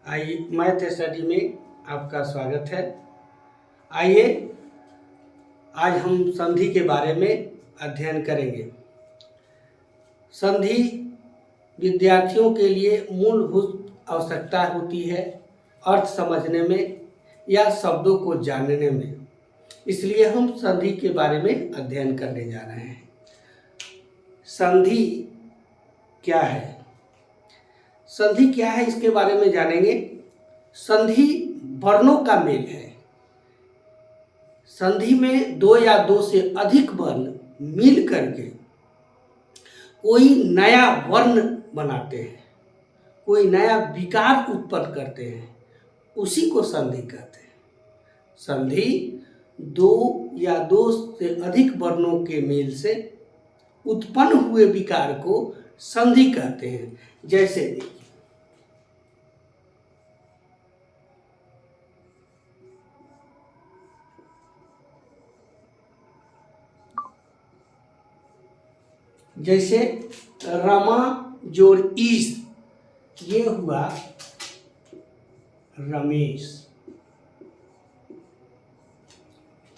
आइए math study में आपका स्वागत है। आइए आज हम संधि के बारे में अध्ययन करेंगे। संधि विद्यार्थियों के लिए मूलभूत आवश्यकता होती है अर्थ समझने में या शब्दों को जानने में, इसलिए हम संधि के बारे में अध्ययन करने जा रहे हैं। संधि क्या है? संधि क्या है इसके बारे में जानेंगे। संधि वर्णों का मेल है। संधि में दो या दो से अधिक वर्ण मिल करके कोई नया वर्ण बनाते हैं, कोई नया विकार उत्पन्न करते हैं, उसी को संधि कहते हैं। संधि दो या दो से अधिक वर्णों के मेल से उत्पन्न हुए विकार को संधि कहते हैं। जैसे देखिए, जैसे रमा जोड़ ईश, ये हुआ रमेश।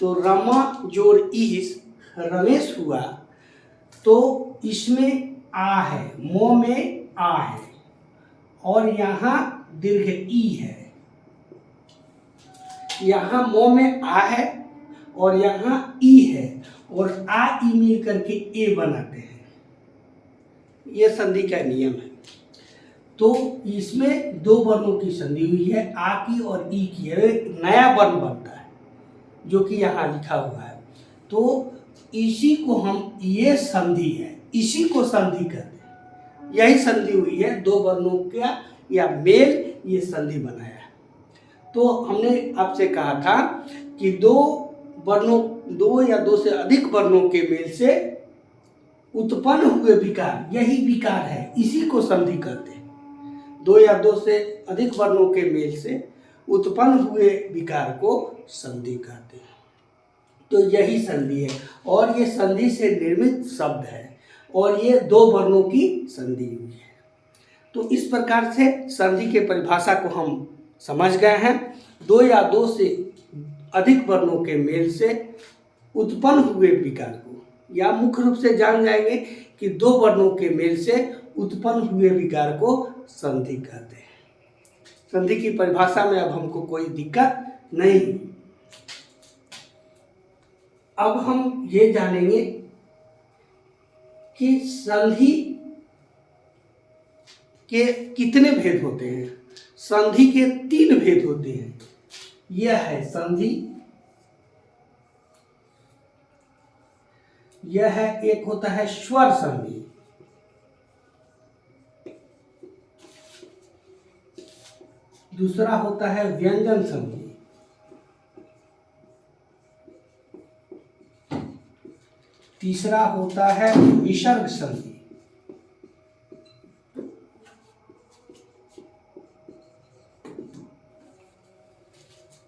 तो रमा जोड़ ईश रमेश हुआ, तो इसमें आ है, मो में आ है और यहाँ दीर्घ ई है। यहाँ मो में आ है और यहाँ ई है और आ ई मिल करके ए बनाते हैं। ये संधि का नियम है। तो इसमें दो वर्णों की संधि हुई है, आ की और ई की, एक नया वर्ण बनता है जो कि यहाँ लिखा हुआ है। तो इसी को हम, ये संधि है, इसी को संधि कहते हैं। यही संधि हुई है, दो वर्णों का या मेल, ये संधि बनाया है। तो हमने आपसे कहा था कि दो या दो से अधिक वर्णों के मेल से उत्पन्न हुए विकार, यही विकार है, इसी को संधि कहते हैं। दो या दो से अधिक वर्णों के मेल से उत्पन्न हुए विकार को संधि कहते हैं। तो यही संधि है और ये संधि से निर्मित शब्द है और ये दो वर्णों की संधि हुई है। तो इस प्रकार से संधि के परिभाषा को हम समझ गए हैं। दो या दो से अधिक वर्णों के मेल से उत्पन्न हुए विकार को, या मुख्य रूप से जान जाएंगे कि दो वर्णों के मेल से उत्पन्न हुए विकार को संधि कहते हैं। संधि की परिभाषा में अब हमको कोई दिक्कत नहीं। अब हम ये जानेंगे कि संधि के कितने भेद होते हैं। संधि के तीन भेद होते हैं। यह है संधि, यह है, एक होता है स्वर संधि, दूसरा होता है व्यंजन संधि, तीसरा होता है विसर्ग संधि।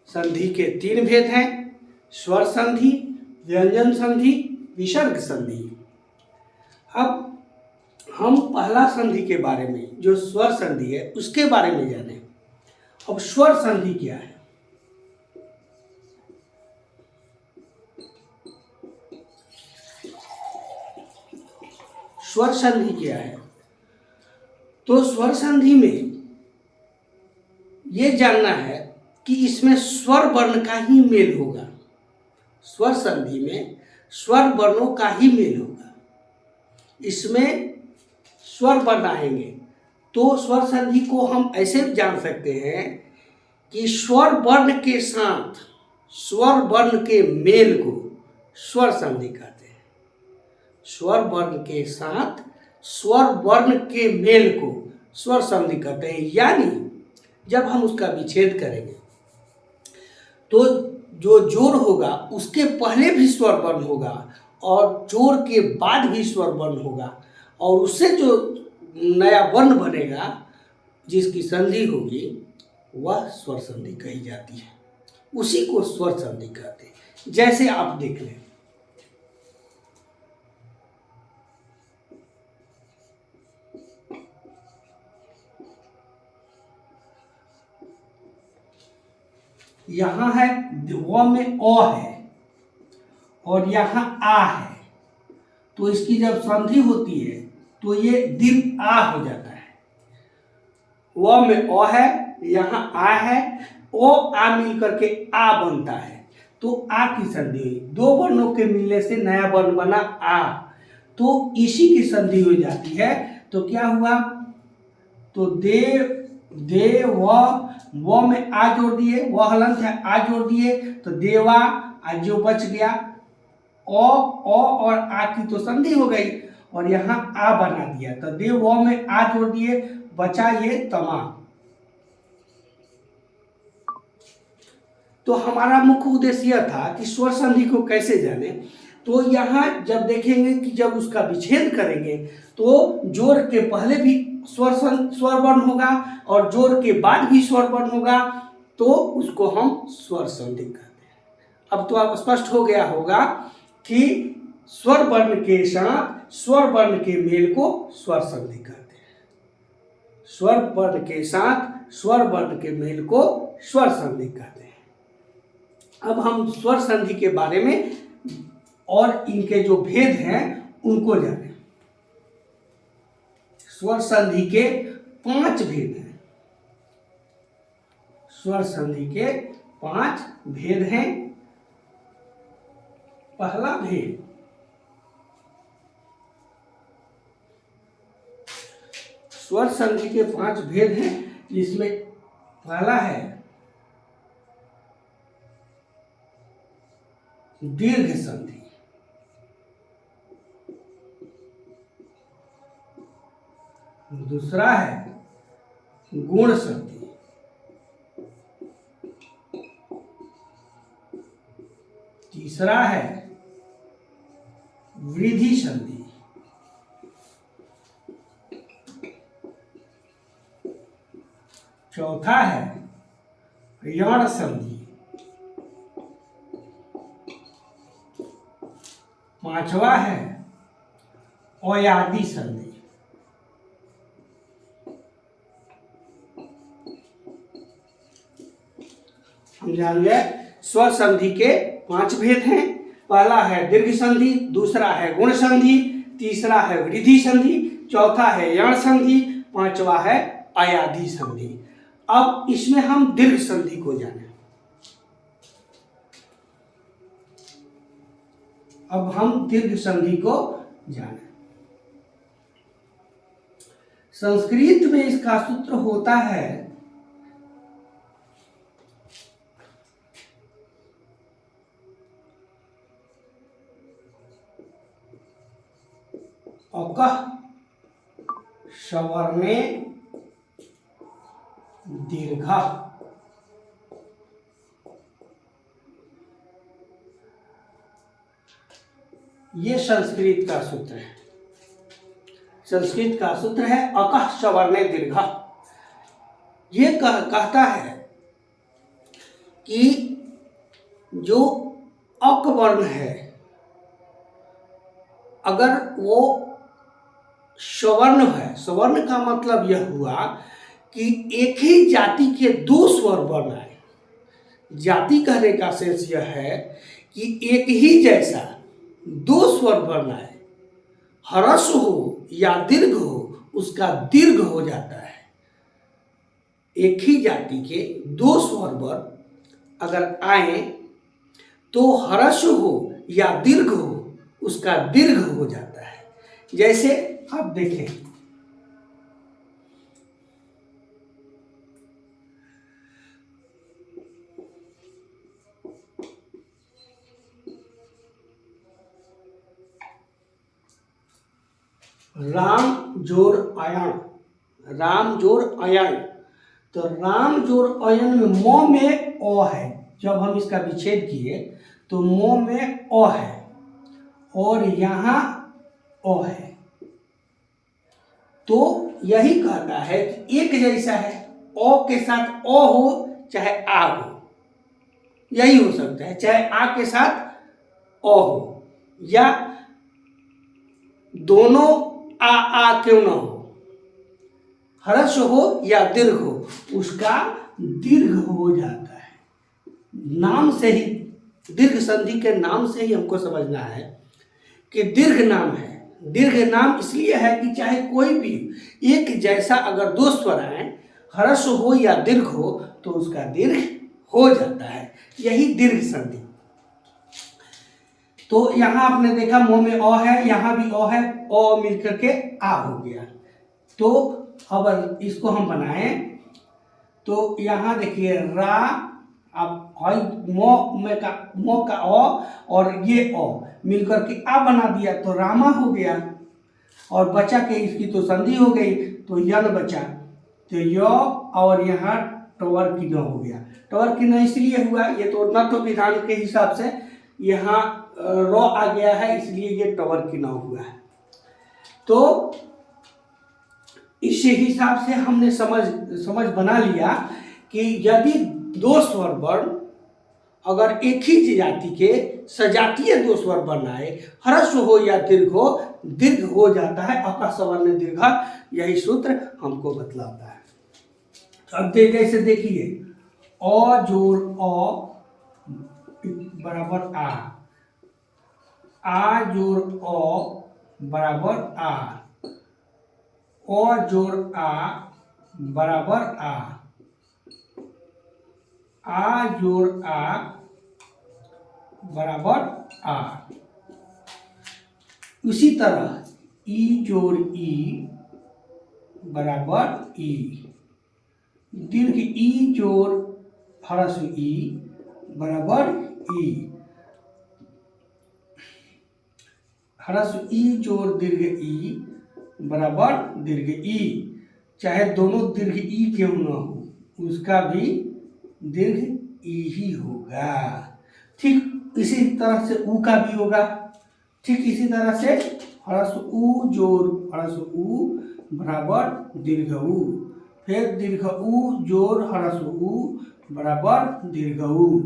संधि के तीन भेद हैं, स्वर संधि, व्यंजन संधि, विसर्ग संधि। अब हम पहला संधि के बारे में, जो स्वर संधि है, उसके बारे में जाने। अब स्वर संधि क्या है? स्वर संधि क्या है? तो स्वर संधि में यह जानना है कि इसमें स्वर वर्ण का ही मेल होगा। स्वर संधि में स्वर वर्णों का ही मेल होगा। इसमें स्वर वर्ण आएंगे। तो स्वर संधि को हम ऐसे जान सकते हैं कि स्वर वर्ण के साथ स्वर वर्ण के मेल को स्वर संधि कहते हैं। स्वर वर्ण के साथ स्वर वर्ण के मेल को स्वर संधि कहते हैं। यानी जब हम उसका विच्छेद करेंगे तो जो जोड़ होगा उसके पहले भी स्वर वर्ण होगा और जोड़ के बाद भी स्वर वर्ण होगा, और उससे जो नया वर्ण बनेगा, जिसकी संधि होगी, वह स्वर संधि कही जाती है। उसी को स्वर संधि कहते हैं। जैसे आप देख लें, यहाँ है व में ओ है और यहाँ आ है, तो इसकी जब संधि होती है तो ये दीर्घ आ हो जाता है। व में ओ है, यहाँ आ है, ओ आ मिल करके आ बनता है, तो आ की संधि हुई। दो वर्णों के मिलने से नया वर्ण बना आ, तो इसी की संधि हो जाती है। तो क्या हुआ, तो दे व में आ जोड़ दिए, व हलंत है, आ जोड़ दिए तो देवा, आज जो बच गया ओ और आ की तो संधि हो गई और यहाँ आ बना दिया, तो दे व में आ जोड़ दिए, बचा ये तमाम। तो हमारा मुख्य उद्देश्य यह था कि स्वर संधि को कैसे जाने। तो यहाँ जब देखेंगे कि जब उसका विच्छेद करेंगे तो जोड़ के पहले भी स्वर वर्ण होगा और जोड़ के बाद भी स्वर वर्ण होगा, तो उसको हम स्वर संधि कहते हैं। अब तो आप स्पष्ट हो गया होगा कि स्वर वर्ण के साथ स्वर वर्ण के मेल को स्वर संधि कहते हैं। स्वर वर्ण के साथ स्वर वर्ण के मेल को स्वर संधि कहते हैं। अब हम स्वर संधि के बारे में और इनके जो भेद हैं उनको जानें। स्वर संधि के 5 भेद हैं। स्वर संधि के 5 भेद हैं। पहला भेद, स्वर संधि के 5 भेद हैं, जिसमें पहला है दीर्घ संधि, दूसरा है गुण संधि, तीसरा है वृद्धि संधि, चौथा है यण संधि, पांचवा है अयादि संधि। हम जान गए स्वर संधि के 5 भेद हैं। पहला है दीर्घ संधि, दूसरा है गुण संधि, तीसरा है वृद्धि संधि, चौथा है यण संधि, पांचवा है अयादि संधि। अब इसमें हम दीर्घ संधि को जानें। अब हम दीर्घ संधि को जानें। संस्कृत में इसका सूत्र होता है अकः सवर्णे दीर्घः। ये संस्कृत का सूत्र है। संस्कृत का सूत्र है अकः सवर्णे दीर्घः। ये कहता है कि जो अक वर्ण है, अगर वो सवर्ण है, सवर्ण का मतलब यह हुआ कि एक ही जाति के 2 स्वर वर्ण आए। जाति कहने का सेंस यह है कि एक ही जैसा 2 स्वर वर्ण आए, ह्रस्व हो या दीर्घ हो, उसका दीर्घ हो जाता है। एक ही जाति के 2 स्वर वर्ण अगर आए तो ह्रस्व हो या दीर्घ हो, उसका दीर्घ हो जाता है। जैसे आप देखें, राम जोड़ अयन, राम जोड़ अयन, तो राम जोड़ अयन में म में अ है। जब हम इसका विच्छेद किए तो म में अ है और यहाँ अ है, तो यही कहता है कि एक जैसा है। अ के साथ अ हो चाहे आ हो, यही हो सकता है, चाहे आ के साथ अ हो या दोनों आ क्यों ना हो, ह्रस्व हो या दीर्घ हो, उसका दीर्घ हो जाता है। नाम से ही, दीर्घ संधि के नाम से ही हमको समझना है कि दीर्घ नाम है। दीर्घ नाम इसलिए है कि चाहे कोई भी एक जैसा अगर दो स्वर आए, ह्रस्व हो या दीर्घ हो, तो उसका दीर्घ हो जाता है, यही दीर्घ संधि। तो यहाँ आपने देखा मुंह में अ है, यहाँ भी अ है, अ मिलकर के आ हो गया। तो अब इसको हम बनाएं तो यहाँ देखिए रा, अब मो का अ और ये अ मिलकर के आ बना दिया तो रामा हो गया, और बचा के इसकी तो संधि हो गई तो यन बचा, तो य और यहाँ टवर की न हो गया। टवर की न इसलिए हुआ, ये तो न तो विधान के हिसाब से यहाँ र आ गया है, इसलिए ये टवर की न हुआ है। तो इस हिसाब से हमने समझ बना लिया कि यदि दो स्वर वर्ण अगर एक ही जाति के सजातीय दो स्वर वर्ण आए, ह्रस्व हो या दीर्घ हो, दीर्घ हो जाता है अका सवर्ण दीर्घ, यही सूत्र हमको बतलाता है। अब जैसे देखिए अ जोड़ अ बराबर आ जोड़ अ बराबर अ जोड़ आ बराबर आ जोड़ आ बराबर आ। उसी तरह ई जोड़ ई बराबर ई, दीर्घ ई जोड़ ह्रस्व ई बराबर ई, ह्रस्व ई जोड़ दीर्घ ई बराबर दीर्घ ई, चाहे दोनों दीर्घ ई क्यों न हो, उसका भी दीर्घ ई ही होगा। ठीक इसी तरह से ऊ का भी होगा, ठीक इसी तरह से ह्रस्व ऊ जोड़ ह्रस्व ऊ बराबर दीर्घ ऊ, फिर दीर्घ ऊ जोड़ ह्रस्व ऊ बराबर दीर्घ ऊ,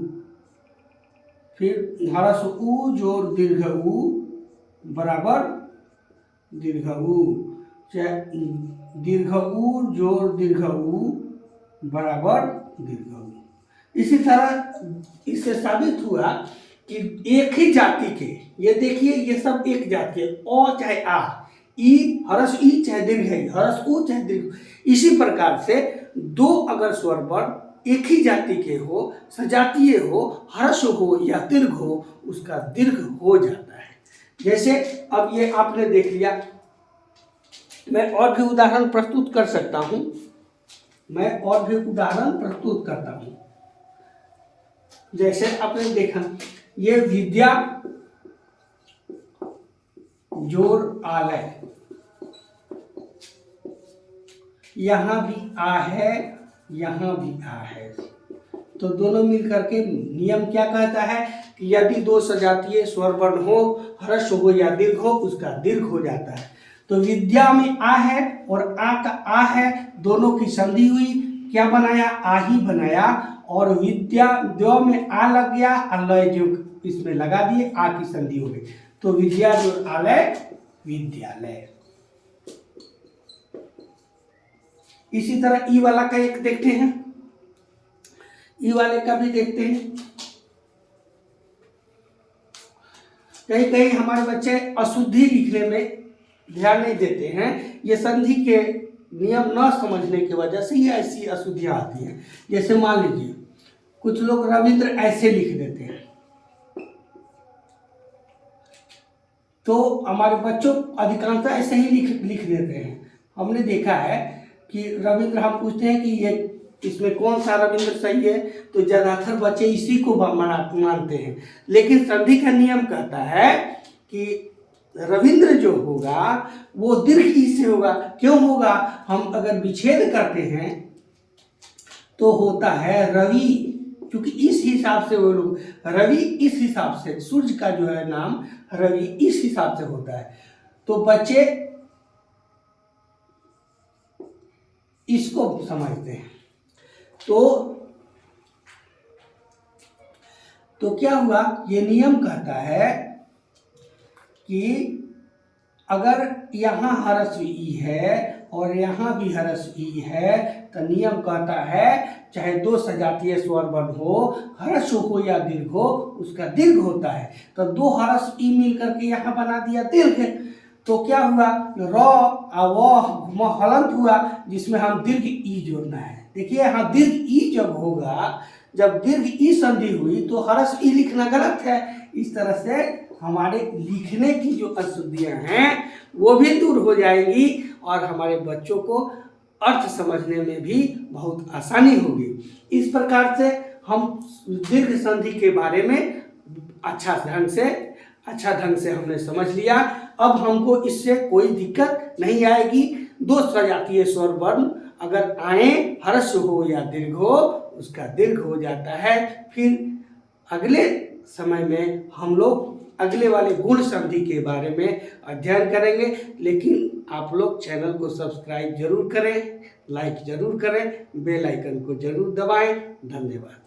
फिर ह्रस्व ऊ जोड़ दीर्घ ऊ बराबर दीर्घ ऊ, दीर्घ ऊ जोड़ दीर्घ ऊ बराबर दीर्घ ऊ। इसी तरह इससे साबित हुआ कि एक ही जाति के, ये देखिए ये सब एक जाति है, अ चाहे आ, ई ह्रस्व ई चाहे दीर्घ है, ह्रस्व ऊ चाहे दीर्घ। इसी प्रकार से दो अगर स्वर वर्ण एक ही जाति के हो, सजातीय हो, ह्रस्व हो या दीर्घ हो, उसका दीर्घ हो जाता है। जैसे अब ये आपने देख लिया, मैं और भी उदाहरण प्रस्तुत कर सकता हूं, मैं और भी उदाहरण प्रस्तुत करता हूं। जैसे आपने देखा ये विद्या जोड़ आलय, यहां भी आ है, यहां भी आ है, तो दोनों मिलकर के नियम क्या कहता है कि यदि दो सजातीय स्वर वर्ण हो, ह्रस्व हो या दीर्घ हो, उसका दीर्घ हो जाता है। तो विद्या में आ है और आ का आ है, दोनों की संधि हुई, क्या बनाया, आ ही बनाया, और विद्या द्व में आ लग गया, अलय जो इसमें लगा दिए, आ की संधि हो गई, तो विद्या जो आलय विद्यालय। इसी तरह ई वाला का एक देखते हैं, ई वाले का भी देखते हैं। कहीं कहीं हमारे बच्चे अशुद्धि लिखने में ध्यान नहीं देते हैं, ये संधि के नियम न समझने की वजह से ये ऐसी अशुद्धियां आती हैं। जैसे मान लीजिए कुछ लोग रविंद्र ऐसे लिख देते हैं, तो हमारे बच्चों अधिकांशतः ऐसे ही लिख देते हैं। हमने देखा है कि रविंद्र, हम पूछते हैं कि ये इसमें कौन सा रविंद्र सही है, तो ज्यादातर बच्चे इसी को मानते हैं, लेकिन संधि का नियम कहता है कि रविंद्र जो होगा वो दीर्घ ई से होगा। क्यों होगा, हम अगर विच्छेद करते हैं तो होता है रवि, क्योंकि इस हिसाब से वो लोग रवि, इस हिसाब से सूर्य का जो है नाम रवि इस हिसाब से होता है, तो बच्चे इसको समझते हैं। तो क्या हुआ, ये नियम कहता है कि अगर यहाँ ह्रस्व ई है और यहाँ भी ह्रस्व ई है, तो नियम कहता है चाहे दो सजातीय स्वर वर्ण हो, ह्रस्व हो या दीर्घ हो, उसका दीर्घ होता है। तो दो ह्रस्व ई मिल करके यहाँ बना दिया दीर्घ। तो क्या हुआ, र व हलंत हुआ, जिसमें हम दीर्घ ई जोड़ना है। देखिए यहाँ दीर्घ ई जब होगा, जब दीर्घ ई संधि हुई तो ह्रस्व ई लिखना गलत है। इस तरह से हमारे लिखने की जो अशुद्धियां हैं वो भी दूर हो जाएंगी और हमारे बच्चों को अर्थ समझने में भी बहुत आसानी होगी। इस प्रकार से हम दीर्घ संधि के बारे में अच्छा ढंग से हमने समझ लिया। अब हमको इससे कोई दिक्कत नहीं आएगी। दो सजातीय स्वर वर्ण अगर आए, ह्रस्व हो या दीर्घ हो, उसका दीर्घ हो जाता है। फिर अगले समय में हम लोग अगले वाले गुण संधि के बारे में अध्ययन करेंगे। लेकिन आप लोग चैनल को सब्सक्राइब जरूर करें, लाइक जरूर करें, बेल आइकन को जरूर दबाएं। धन्यवाद।